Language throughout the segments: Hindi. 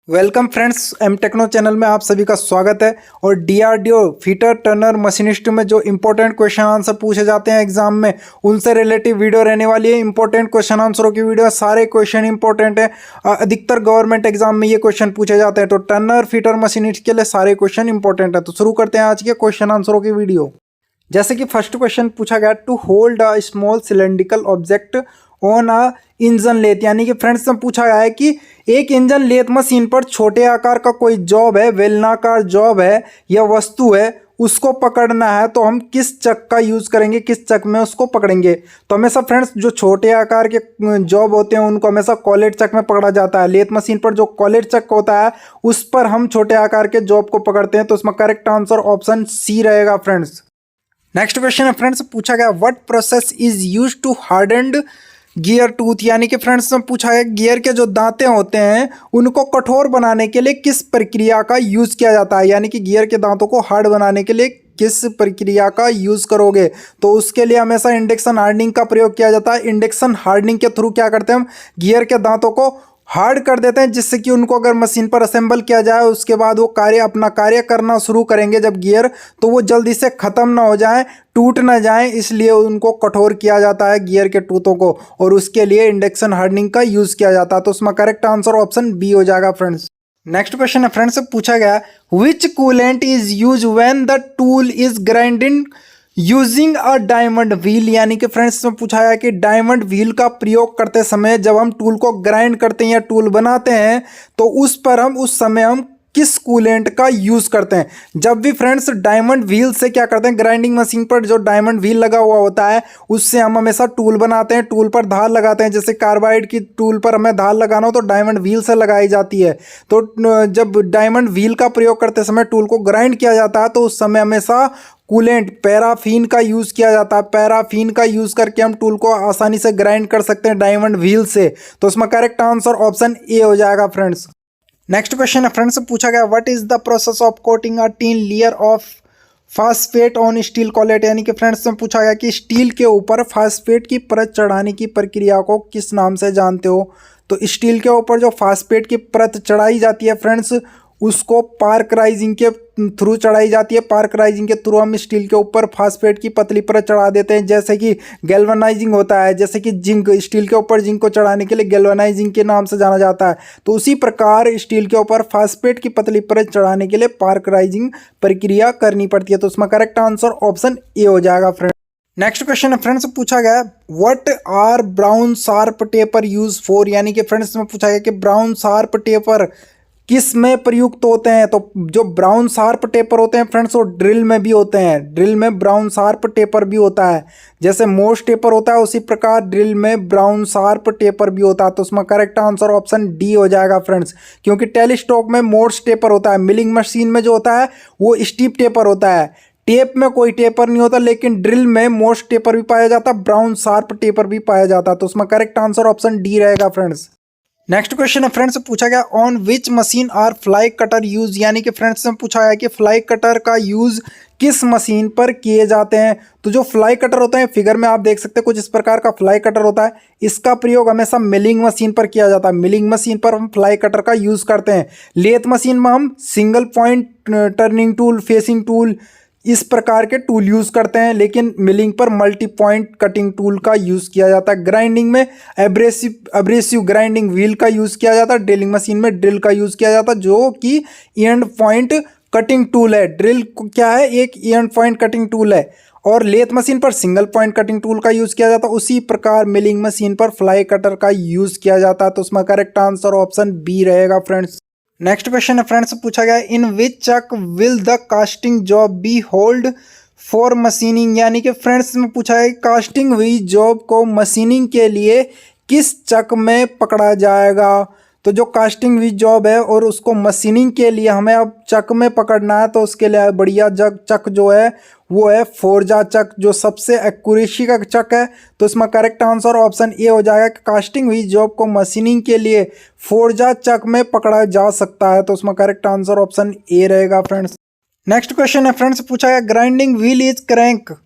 Welcome friends, M techno channel में आप सभी का स्वागत है। और डीआरडीओ फीटर टर्नर मशीनिस्ट में जो इंपॉर्टेंट क्वेश्चन आंसर पूछे जाते हैं एग्जाम में, उनसे रिलेटिव वीडियो रहने वाली है। इंपॉर्टेंट क्वेश्चन आंसरों की वीडियो, सारे क्वेश्चन इंपॉर्टेंट है। अधिकतर गवर्नमेंट एग्जाम में ये क्वेश्चन पूछे जाते हैं, तो टर्नर फीटर मशीनिस्ट के लिए सारे क्वेश्चन इंपॉर्टेंट है। तो शुरू करते हैं आज के क्वेश्चन आंसरों की वीडियो। जैसे कि फर्स्ट क्वेश्चन पूछा गया, to hold a small cylindrical object on a engine lathe, यानी कि फ्रेंड्स से पूछा गया है कि एक इंजन लेथ मशीन पर छोटे आकार का कोई जॉब है, बेलनाकार जॉब है या वस्तु है, उसको पकड़ना है तो हम किस चक का यूज़ करेंगे, किस चक में उसको पकड़ेंगे। तो हमेशा फ्रेंड्स जो छोटे आकार के जॉब होते हैं उनको हमेशा कॉलेट चक में पकड़ा जाता है। लेथ मशीन पर जो कॉलेट चक होता है उस पर हम छोटे आकार के जॉब को पकड़ते हैं। तो इसमें करेक्ट आंसर ऑप्शन सी रहेगा फ्रेंड्स। नेक्स्ट क्वेश्चन है फ्रेंड्स, पूछा गया what process is use to hardened gear tooth, यानी कि फ्रेंड्स में पूछा है गियर के जो दांतें होते हैं उनको कठोर बनाने के लिए किस प्रक्रिया का यूज किया जाता है, यानी कि गियर के दांतों को हार्ड बनाने के लिए किस प्रक्रिया का यूज करोगे। तो उसके लिए हमेशा इंडक्शन हार्डनिंग का प्रयोग किया जाता है। इंडक्शन हार्डनिंग के थ्रू क्या करते हैं, हम गियर के दांतों को हार्ड कर देते हैं, जिससे कि उनको अगर मशीन पर असेंबल किया जाए उसके बाद वो अपना कार्य करना शुरू करेंगे जब गियर, तो वो जल्दी से ख़त्म ना हो जाए, टूट ना जाए, इसलिए उनको कठोर किया जाता है गियर के टूथों को, और उसके लिए इंडक्शन हार्डनिंग का यूज़ किया जाता है। तो उसमें करेक्ट आंसर ऑप्शन बी हो जाएगा फ्रेंड्स। नेक्स्ट क्वेश्चन है फ्रेंड्स, पूछा गया which coolant is use when the tool is grinding using a diamond wheel, यानी कि फ्रेंड्स में पूछा है कि डायमंड व्हील का प्रयोग करते समय जब हम टूल को ग्राइंड करते हैं या टूल बनाते हैं तो उस समय हम किस कूलेंट का यूज करते हैं। जब भी फ्रेंड्स डायमंड व्हील से क्या करते हैं, ग्राइंडिंग मशीन पर जो डायमंड व्हील लगा हुआ होता है उससे हम हमेशा टूल बनाते हैं, टूल पर धार लगाते हैं। जैसे कार्बाइड की टूल पर हमें धार लगाना हो तो डायमंड व्हील से लगाई जाती है। तो जब डायमंड व्हील का प्रयोग करते समय टूल को ग्राइंड किया जाता है तो उस समय हमेशा कूलेंट पैराफिन का यूज़ किया जाता है। पैराफिन का यूज़ करके हम टूल को आसानी से ग्राइंड कर सकते हैं डायमंड व्हील से। तो इसमें करेक्ट आंसर ऑप्शन ए हो जाएगा फ्रेंड्स। नेक्स्ट क्वेश्चन है फ्रेंड्स, पूछा गया what is the process of coating a tin layer of phosphate on steel collet, यानी कि फ्रेंड्स में पूछा गया कि स्टील के ऊपर फास्फेट की परत चढ़ाने की प्रक्रिया को किस नाम से जानते हो। तो स्टील के ऊपर जो फास्फेट की परत चढ़ाई जाती है फ्रेंड्स, उसको पार्कराइजिंग के थ्रू चढ़ाई जाती है। पार्कराइजिंग के थ्रू हम स्टील के ऊपर फास्फेट की पतली परत चढ़ा देते हैं, जैसे कि गैल्वेनाइजिंग होता है, जैसे कि जिंक, स्टील के ऊपर जिंक को चढ़ाने के लिए गैल्वेनाइजिंग के नाम से जाना जाता है। तो उसी प्रकार स्टील के ऊपर फास्फेट की पतली परत चढ़ाने के लिए पार्कराइजिंग प्रक्रिया करनी पड़ती है। तो उसमें करेक्ट आंसर ऑप्शन ए हो जाएगा फ्रेंड। नेक्स्ट क्वेश्चन है फ्रेंड्स, पूछा गया what are Brown Sharpe taper use for, यानी कि फ्रेंड्स में पूछा गया कि ब्राउन शार्प टेपर किस में प्रयुक्त होते हैं। तो जो ब्राउन शार्प टेपर होते हैं फ्रेंड्स वो ड्रिल में भी होते हैं। ड्रिल में ब्राउन शार्प टेपर भी होता है, जैसे मोर्स टेपर होता है उसी प्रकार ड्रिल में ब्राउन शार्प टेपर भी होता है। तो उसमें करेक्ट आंसर ऑप्शन डी हो जाएगा फ्रेंड्स, क्योंकि टेलीस्टोक में मोर्स टेपर होता है, मिलिंग मशीन में जो होता है वो स्टीप टेपर होता है, टेप में कोई टेपर नहीं होता, लेकिन ड्रिल में मोर्स टेपर भी पाया जाता है, ब्राउन शार्प टेपर भी पाया जाता है। तो उसमें करेक्ट आंसर ऑप्शन डी रहेगा फ्रेंड्स। नेक्स्ट क्वेश्चन है फ्रेंड्स, पूछा गया on which machine are fly cutter use, यानी कि फ्रेंड्स से पूछा गया कि फ्लाई कटर का यूज किस मशीन पर किए जाते हैं। तो जो फ्लाई कटर होते हैं फिगर में आप देख सकते हैं कुछ इस प्रकार का फ्लाई कटर होता है, इसका प्रयोग हमेशा मिलिंग मशीन पर किया जाता है। मिलिंग मशीन पर हम फ्लाई कटर का यूज करते हैं। लेथ मशीन में हम single point turning tool, facing tool, इस प्रकार के टूल यूज़ करते हैं, लेकिन मिलिंग पर मल्टी पॉइंट कटिंग टूल का यूज़ किया जाता है। ग्राइंडिंग में एब्रेसिव ग्राइंडिंग व्हील का यूज़ किया जाता है। ड्रिलिंग मशीन में ड्रिल का यूज़ किया जाता है, जो कि एंड पॉइंट कटिंग टूल है। ड्रिल क्या है, एक एंड पॉइंट कटिंग टूल है, और लेथ मशीन पर सिंगल पॉइंट कटिंग टूल का यूज़ किया जाता है। उसी प्रकार मिलिंग मशीन पर फ्लाई कटर का यूज़ किया जाता है। तो उसमें करेक्ट आंसर ऑप्शन बी रहेगा फ्रेंड्स। नेक्स्ट क्वेश्चन है फ्रेंड्स, पूछा गया in which chuck will the casting job be hold for machining, यानी कि फ्रेंड्स में पूछा है कास्टिंग हुई जॉब को मशीनिंग के लिए किस चक में पकड़ा जाएगा। तो जो कास्टिंग हुई जॉब है और उसको मशीनिंग के लिए हमें अब चक में पकड़ना है, तो उसके लिए बढ़िया चक जो है वो है फोर्जा चक, जो सबसे एक्यूरेसी का चक है। तो इसमें करेक्ट आंसर ऑप्शन ए हो जाएगा कि कास्टिंग हुई जॉब को मशीनिंग के लिए फोर्जा चक में पकड़ा जा सकता है। तो उसमें करेक्ट आंसर ऑप्शन ए रहेगा फ्रेंड्स। नेक्स्ट क्वेश्चन है फ्रेंड्स, पूछा गया grinding wheel is crank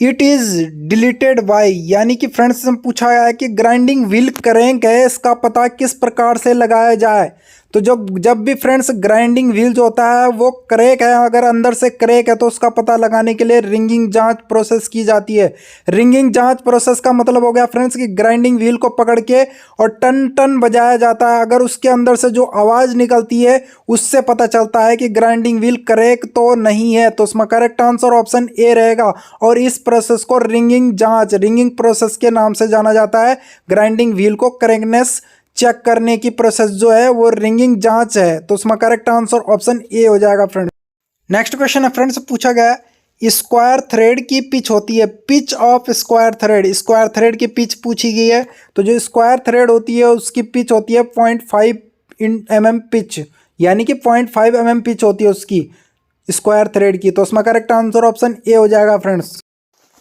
it is deleted bye, यानी कि फ्रेंड्स से पूछा गया है कि ग्राइंडिंग व्हील क्रैंक है, इसका पता किस प्रकार से लगाया जाए। तो जब भी फ्रेंड्स ग्राइंडिंग व्हील जो होता है वो क्रैक है, अगर अंदर से क्रैक है तो उसका पता लगाने के लिए रिंगिंग जांच प्रोसेस की जाती है। रिंगिंग जांच प्रोसेस का मतलब हो गया फ्रेंड्स कि ग्राइंडिंग व्हील को पकड़ के और टन टन बजाया जाता है। अगर उसके अंदर से जो आवाज़ निकलती है उससे पता चलता है कि ग्राइंडिंग व्हील क्रैक तो नहीं है। तो उसमें करेक्ट आंसर ऑप्शन ए रहेगा। और इस प्रोसेस को रिंगिंग जांच, रिंगिंग प्रोसेस के नाम से जाना जाता है। ग्राइंडिंग व्हील को क्रैकनेस चेक करने की प्रोसेस जो है वो रिंगिंग जांच है। तो उसमें करेक्ट आंसर ऑप्शन ए हो जाएगा फ्रेंड्स। नेक्स्ट क्वेश्चन है फ्रेंड्स, पूछा गया स्क्वायर थ्रेड की पिच होती है, pitch of square thread, square thread की पिच पूछी गई है। तो जो स्क्वायर थ्रेड होती है उसकी पिच होती है 0.5 mm पिच, यानी कि 0.5 mm पिच होती है उसकी स्क्वायर थ्रेड की। तो उसमें करेक्ट आंसर ऑप्शन ए हो जाएगा फ्रेंड्स।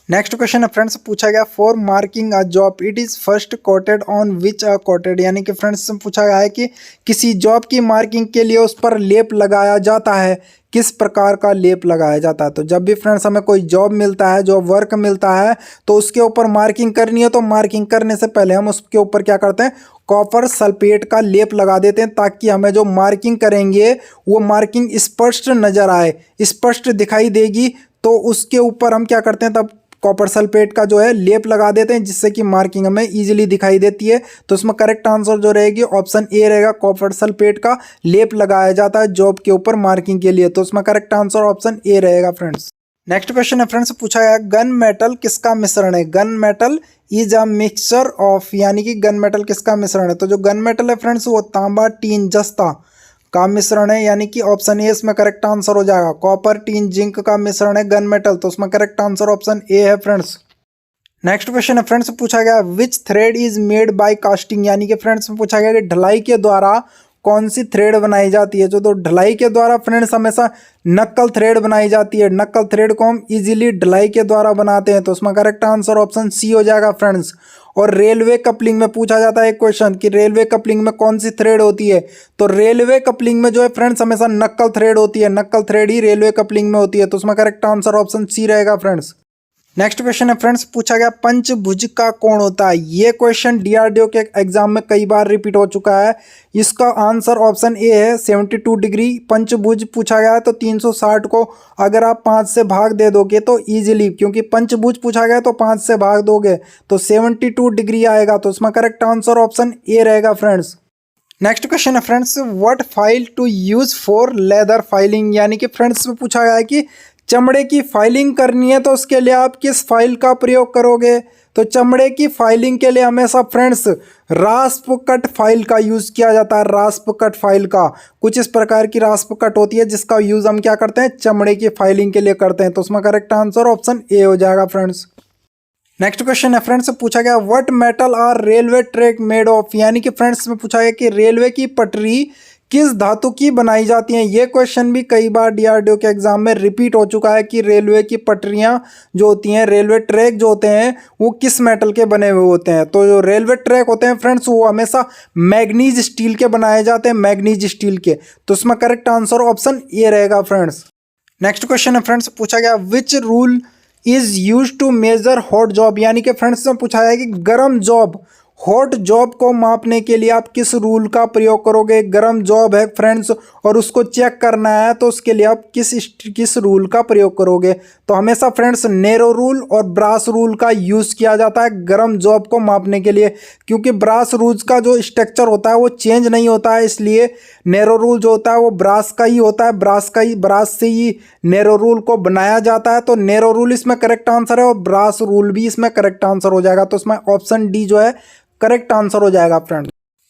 नेक्स्ट क्वेश्चन है फ्रेंड्स, पूछा गया for marking a job it is first coated on which a coated, यानी कि फ्रेंड्स पूछा गया है कि किसी जॉब की मार्किंग के लिए उस पर लेप लगाया जाता है, किस प्रकार का लेप लगाया जाता है। तो जब भी फ्रेंड्स हमें कोई जॉब मिलता है, जॉब वर्क मिलता है, तो उसके ऊपर मार्किंग करनी है, तो मार्किंग करने से पहले हम उसके ऊपर क्या करते हैं, कॉपर सल्फेट का लेप लगा देते हैं, ताकि हमें जो मार्किंग करेंगे वो मार्किंग स्पष्ट नज़र आए, स्पष्ट दिखाई देगी। तो उसके ऊपर हम क्या करते हैं, तब कॉपर सल्फेट का जो है लेप लगा देते हैं, जिससे कि मार्किंग हमें इजीली दिखाई देती है। तो इसमें करेक्ट आंसर जो रहेगी ऑप्शन ए रहेगा, कॉपर सल्फेट का लेप लगाया जाता है जॉब के ऊपर मार्किंग के लिए। तो इसमें करेक्ट आंसर ऑप्शन ए रहेगा फ्रेंड्स। नेक्स्ट क्वेश्चन है फ्रेंड्स, पूछा गया गन मेटल किसका मिश्रण है। Gun metal is a mixture of, यानी कि गन मेटल किसका मिश्रण है। तो जो गन मेटल है फ्रेंड्स वो तांबा टीन जस्ता का मिश्रण है, यानी कि ऑप्शन ए इसमें करेक्ट आंसर हो जाएगा। कॉपर टीन जिंक का मिश्रण है गन मेटल, तो उसमें करेक्ट आंसर ऑप्शन ए है फ्रेंड्स। नेक्स्ट क्वेश्चन है फ्रेंड्स, पूछा गया which thread is made by casting, यानी कि फ्रेंड्स पूछा गया कि ढलाई के द्वारा कौन सी थ्रेड बनाई जाती है। जो तो ढलाई के द्वारा फ्रेंड्स हमेशा नक्कल थ्रेड बनाई जाती है। नक्कल थ्रेड को हम इजीली ढलाई के द्वारा बनाते हैं। तो उसमें करेक्ट आंसर ऑप्शन सी हो जाएगा फ्रेंड्स। और रेलवे कपलिंग में पूछा जाता है एक क्वेश्चन कि रेलवे कपलिंग में कौन सी थ्रेड होती है। तो रेलवे कपलिंग में जो है फ्रेंड्स हमेशा नक्कल थ्रेड होती है, नक्कल थ्रेड ही रेलवे कपलिंग में होती है। तो उसमें करेक्ट आंसर ऑप्शन सी रहेगा फ्रेंड्स। नेक्स्ट क्वेश्चन है फ्रेंड्स, पूछा गया पंचभुज का कोण होता है। ये क्वेश्चन डीआरडीओ के एग्जाम में कई बार रिपीट हो चुका है। इसका आंसर ऑप्शन ए है 72 डिग्री। पंचभुज पूछा गया है तो 360 को अगर आप 5 से भाग दे दोगे तो इजीली, क्योंकि पंचभुज पूछा गया तो 5 से भाग दोगे तो 72 डिग्री आएगा। तो उसमें करेक्ट आंसर ऑप्शन ए रहेगा फ्रेंड्स। नेक्स्ट क्वेश्चन है friends, what file to use for leather filing, यानी कि फ्रेंड्स में पूछा गया है कि चमड़े की फाइलिंग करनी है तो उसके लिए आप किस फाइल का प्रयोग करोगे। तो चमड़े की फाइलिंग के लिए हमेशा फ्रेंड्स रास्प कट फाइल का यूज़ किया जाता है। रास्प कट फाइल का कुछ इस प्रकार की रास्प कट होती है जिसका यूज़ हम क्या करते हैं, चमड़े की फाइलिंग के लिए करते हैं। तो उसमें करेक्ट आंसर ऑप्शन ए हो जाएगा फ्रेंड्स। नेक्स्ट क्वेश्चन है फ्रेंड्स, पूछा गया what metal are railway track made of, यानी कि फ्रेंड्स में पूछा गया कि रेलवे की पटरी किस धातु की बनाई जाती हैं। ये क्वेश्चन भी कई बार डीआरडीओ के एग्जाम में रिपीट हो चुका है कि रेलवे की पटरियां जो होती हैं, रेलवे ट्रैक जो होते हैं वो किस मेटल के बने हुए होते हैं। तो जो रेलवे ट्रैक होते हैं फ्रेंड्स वो हमेशा मैग्नीज स्टील के बनाए जाते हैं, मैग्नीज स्टील के। तो इसमें करेक्ट आंसर ऑप्शन ए रहेगा फ्रेंड्स। नेक्स्ट क्वेश्चन है फ्रेंड्स, पूछा गया which rule is use to measure hot job, यानी कि फ्रेंड्स में पूछा है कि गर्म जॉब, हॉट जॉब को मापने के लिए आप किस रूल का प्रयोग करोगे। गर्म जॉब है फ्रेंड्स और उसको चेक करना है तो उसके लिए आप किस रूल का प्रयोग करोगे। तो हमेशा फ्रेंड्स नैरो रूल और ब्रास रूल का यूज़ किया जाता है गर्म जॉब को मापने के लिए, क्योंकि ब्रास रूल्स का जो स्ट्रक्चर होता है वो चेंज नहीं होता है, इसलिए नैरो रूल जो होता है वो ब्रास का ही होता है। ब्रास से ही नैरो रूल को बनाया जाता है। तो नैरो रूल इसमें करेक्ट आंसर है और ब्रास रूल भी इसमें करेक्ट आंसर हो जाएगा। तो इसमें ऑप्शन डी जो है करेक्ट आंसर हो जाएगा फ्रेंड्स।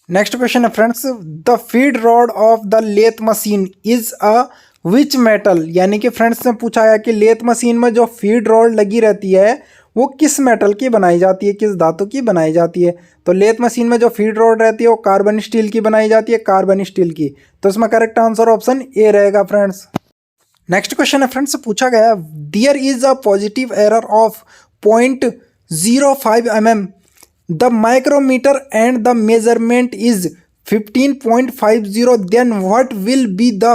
नेक्स्ट क्वेश्चन है friends, the feed rod of the lathe machine is a which metal, यानी कि फ्रेंड्स ने पूछा है कि लेथ मशीन में जो फीड रॉड लगी रहती है वो किस मेटल की बनाई जाती है, किस धातु की बनाई जाती है। तो लेथ मशीन में जो फीड रॉड रहती है वो कार्बन स्टील की बनाई जाती है, कार्बन स्टील की। तो इसमें करेक्ट आंसर ऑप्शन ए रहेगा फ्रेंड्स। नेक्स्ट क्वेश्चन है फ्रेंड्स, पूछा गया there is a positive error of 0.05 mm, the micrometer and the measurement is 15.50, then what will be the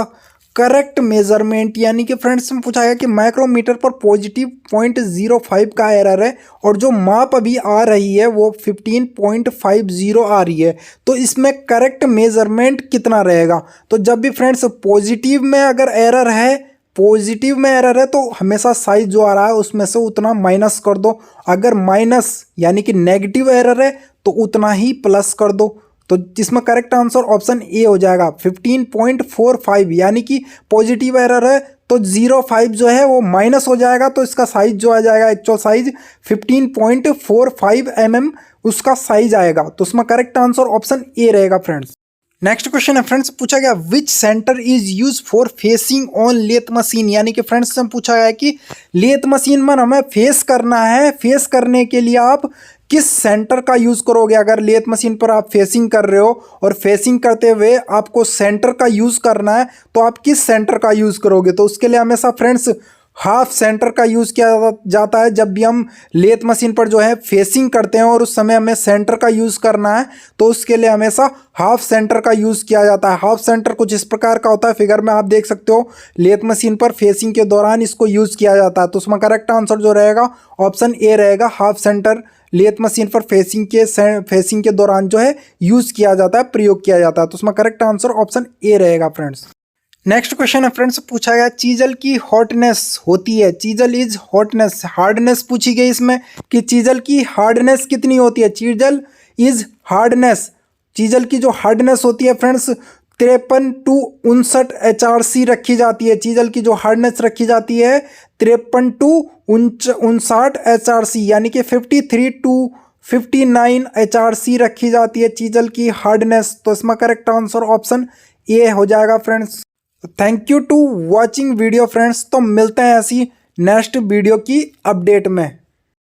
correct measurement, यानी कि फ्रेंड्स में पूछा गया कि माइक्रोमीटर पर पॉजिटिव 0.05 का एरर है और जो माप अभी आ रही है वो 15.50 आ रही है, तो इसमें करेक्ट मेजरमेंट कितना रहेगा। तो जब भी फ्रेंड्स पॉजिटिव में अगर एरर है, पॉजिटिव में एरर है, तो हमेशा साइज जो आ रहा है उसमें से उतना माइनस कर दो। अगर माइनस यानी कि नेगेटिव एरर है तो उतना ही प्लस कर दो। तो जिसमें करेक्ट आंसर ऑप्शन ए हो जाएगा 15.45, यानी कि पॉजिटिव एरर है तो 0.5 जो है वो माइनस हो जाएगा, तो इसका साइज जो आ जाएगा एक्चुअल साइज 15.45 mm उसका साइज आएगा। तो उसमें करेक्ट आंसर ऑप्शन ए रहेगा फ्रेंड्स। नेक्स्ट क्वेश्चन है फ्रेंड्स, पूछा गया which centre is use for facing on lathe machine, यानी कि फ्रेंड्स से पूछा गया कि लेथ मशीन में हमें फेस करना है, फेस करने के लिए आप किस सेंटर का यूज़ करोगे। अगर लेथ मशीन पर आप फेसिंग कर रहे हो और फेसिंग करते हुए आपको सेंटर का यूज़ करना है, तो आप किस सेंटर का यूज़ करोगे। तो उसके लिए हमेशा फ्रेंड्स हाफ सेंटर का यूज़ किया जाता है। जब भी हम लेथ मशीन पर जो है फेसिंग करते हैं और उस समय हमें सेंटर का यूज़ करना है, तो उसके लिए हमेशा हाफ सेंटर का यूज़ किया जाता है। हाफ सेंटर कुछ इस प्रकार का होता है, फिगर में आप देख सकते हो, लेथ मशीन पर फेसिंग के दौरान इसको यूज़ किया जाता है। तो उसमें करेक्ट आंसर जो रहेगा ऑप्शन ए रहेगा, हाफ सेंटर लेथ मशीन पर फेसिंग के दौरान जो है यूज़ किया जाता है, प्रयोग किया जाता है। तो उसमें करेक्ट आंसर ऑप्शन ए रहेगा फ्रेंड्स। नेक्स्ट क्वेश्चन है फ्रेंड्स, पूछा गया चीजल की हॉटनेस होती है, चीजल इज हॉटनेस, हार्डनेस पूछी गई इसमें कि चीजल की हार्डनेस कितनी होती है। चीजल इज हार्डनेस, चीजल की जो हार्डनेस होती है फ्रेंड्स 53 to 59 HRC रखी जाती है। चीजल की जो हार्डनेस रखी जाती है 53 to 59 HRC, यानी कि 53 to 59 HRC रखी जाती है चीजल की हार्डनेस। तो इसमें करेक्ट आंसर ऑप्शन ए हो जाएगा friends. Thank you to watching video friends. तो मिलते हैं ऐसी नेक्स्ट वीडियो की अपडेट में।